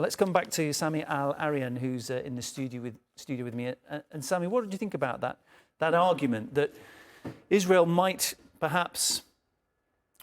Well, let's come back to Sami Al Arian, who's in the studio with me. And Sami, what did you think about that argument that Israel might perhaps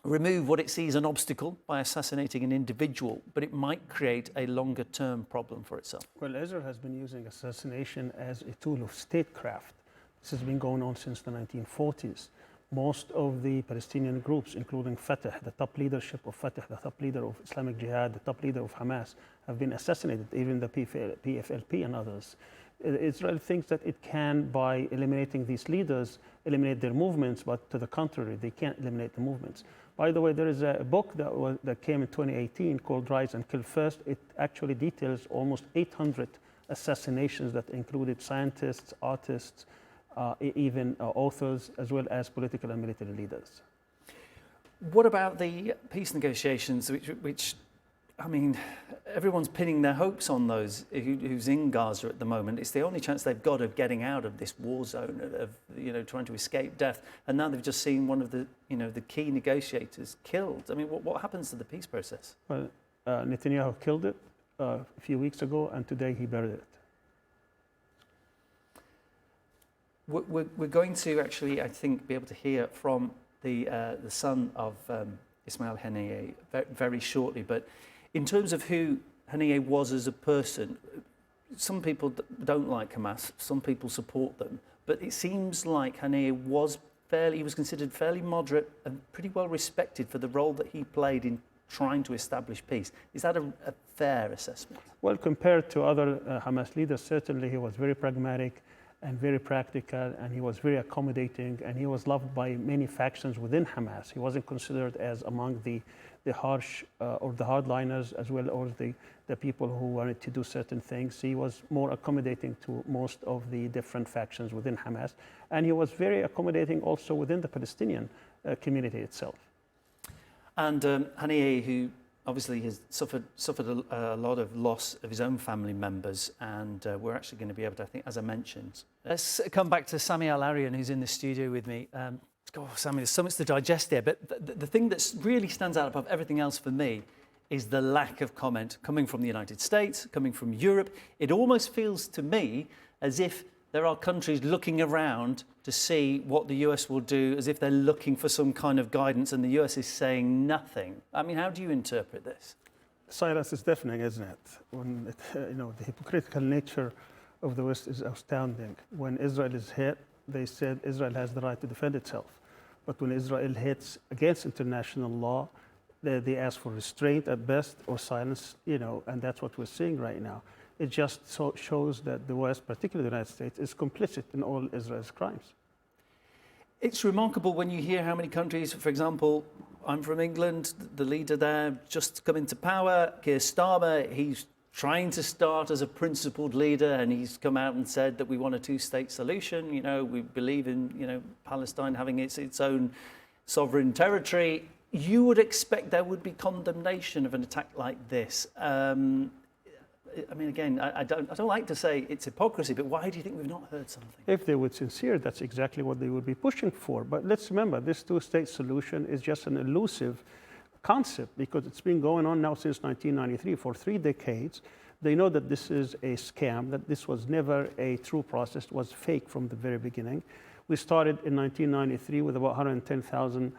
remove what it sees an obstacle by assassinating an individual, but it might create a longer-term problem for itself? Well, Israel has been using assassination as a tool of statecraft. This has been going on since the 1940s. Most of the Palestinian groups, including Fatah, the top leadership of Fatah, the top leader of Islamic Jihad, the top leader of Hamas, have been assassinated, even the PFLP and others. Israel thinks that it can, by eliminating these leaders, eliminate their movements, but to the contrary, they can't eliminate the movements. By the way, there is a book that came in 2018 called Rise and Kill First. It actually details almost 800 assassinations that included scientists, artists, even authors, as well as political and military leaders. What about the peace negotiations, which I mean, everyone's pinning their hopes on those who's in Gaza at the moment? It's the only chance they've got of getting out of this war zone, of trying to escape death. And now they've just seen one of the the key negotiators killed. I mean, what happens to the peace process? Well, Netanyahu killed it a few weeks ago, and today he buried it. We're going to actually, I think, be able to hear from the son of Ismail Haniyeh very shortly. But in terms of who Haniyeh was as a person, some people don't like Hamas, some people support them. But it seems like Haniyeh was considered fairly moderate and pretty well respected for the role that he played in trying to establish peace. Is that a fair assessment? Well, compared to other Hamas leaders, certainly he was very pragmatic and very practical, and he was very accommodating, and he was loved by many factions within Hamas. He wasn't considered as among the harsh or the hardliners, as well as the people who wanted to do certain things. He was more accommodating to most of the different factions within Hamas, and he was very accommodating also within the Palestinian community itself. And Haniyeh, who obviously has suffered a lot of loss of his own family members, and we're actually going to be able to, I think, as I mentioned. Let's come back to Sami Al Arian, who's in the studio with me. Sami, there's so much to digest there, but the thing that really stands out above everything else for me is the lack of comment coming from the United States, coming from Europe. It almost feels to me as if there are countries looking around to see what the US will do, as if they're looking for some kind of guidance, and the US is saying nothing. I mean, how do you interpret this? Silence is deafening, isn't it? The hypocritical nature of the West is astounding. When Israel is hit, they said Israel has the right to defend itself. But when Israel hits against international law, they ask for restraint at best or silence, and that's what we're seeing right now. It just shows that the West, particularly the United States, is complicit in all Israel's crimes. It's remarkable when you hear how many countries, for example, I'm from England, the leader there just come into power, Keir Starmer, he's trying to start as a principled leader, and he's come out and said that we want a two-state solution. We believe in Palestine having its own sovereign territory. You would expect there would be condemnation of an attack like this. I mean, again, I don't like to say it's hypocrisy, but why do you think we've not heard something? If they were sincere, that's exactly what they would be pushing for. But let's remember, this two-state solution is just an elusive concept, because it's been going on now since 1993, for 3 decades. They know that this is a scam, that this was never a true process, it was fake from the very beginning. We started in 1993 with about 110,000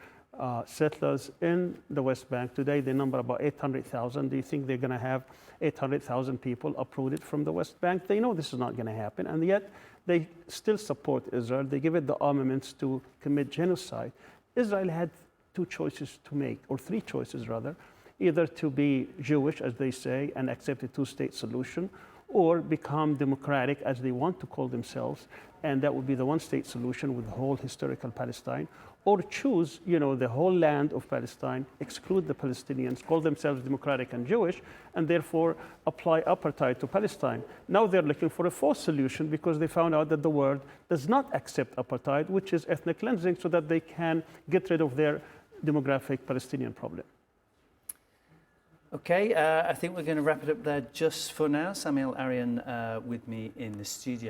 settlers in the West Bank. Today they number about 800,000. Do you think they're going to have 800,000 people uprooted from the West Bank? They know this is not going to happen, and yet they still support Israel. They give it the armaments to commit genocide. Israel had 2 choices to make, or 3 choices rather, either to be Jewish, as they say, and accept a two-state solution, or become democratic, as they want to call themselves, and that would be the one-state solution with the whole historical Palestine, or choose, the whole land of Palestine, exclude the Palestinians, call themselves democratic and Jewish, and therefore apply apartheid to Palestine. Now they're looking for a 4th solution, because they found out that the world does not accept apartheid, which is ethnic cleansing, so that they can get rid of their demographic Palestinian problem. Okay, I think we're going to wrap it up there just for now. Sami Al Arian with me in the studio.